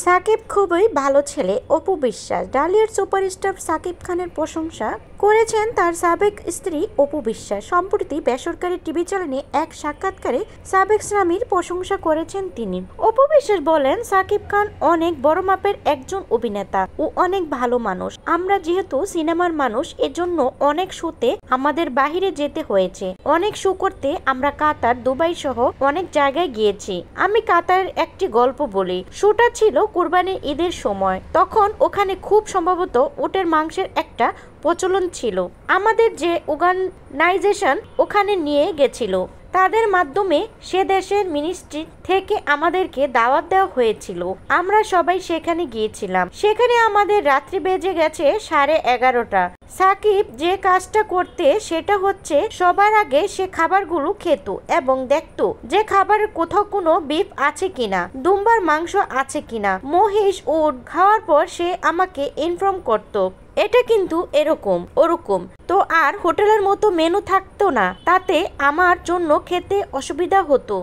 সাকিব খুবই ভালো ছেলে। অপু বিশ্বাস ডালিউড সুপারস্টার সাকিব খানের প্রশংসা করেছেন তার সাবেক স্ত্রী অপু বিশ্বাস। সম্প্রতি বেসরকারি টিভি চ্যানেলে এক সাক্ষাৎকারে সাবেক স্বামীর প্রশংসা করেছেন তিনি। অপু বিশ্বাস বলেন, সাকিব খান অনেক বড় মাপের একজন অভিনেতা ও অনেক ভালো মানুষ। আমরা যেহেতু সিনেমার মানুষ, এজন্য অনেক শোতে আমাদের বাহিরে যেতে হয়েছে। অনেক শো করতে আমরা কাতার, দুবাই সহ অনেক জায়গায় গিয়েছি। আমি কাতারের একটি গল্প বলি। শোটা ছিল কুরবানির ঈদের সময়। তখন ওখানে খুব সম্ভবত উটের মাংসের একটা প্রচলন ছিল। আমাদের যে অর্গানাইজেশন ওখানে নিয়ে গেছিল, তাদের মাধ্যমে সে দেশের মিনিস্ট্রি থেকে আমাদেরকে দাওয়াত দেওয়া হয়েছিল। আমরা সবাই সেখানে গিয়েছিলাম। সেখানে আমাদের রাত্রি বেজে গেছে 11:30। সাকিব যে কাজটা করতে সেটা হচ্ছে সবার আগে সে খাবারগুলো খেত এবং দেখত যে খাবারের কোথাও কোনো বিফ আছে কিনা, দুম্বার মাংস আছে কিনা, মহিষ উট খাওয়ার পর সে আমাকে ইনফর্ম করত এটা কিন্তু এরকম ওরকম। তো আর হোটেলের মতো মেনু থাকতো না, তাতে আমার জন্য খেতে অসুবিধা হতো।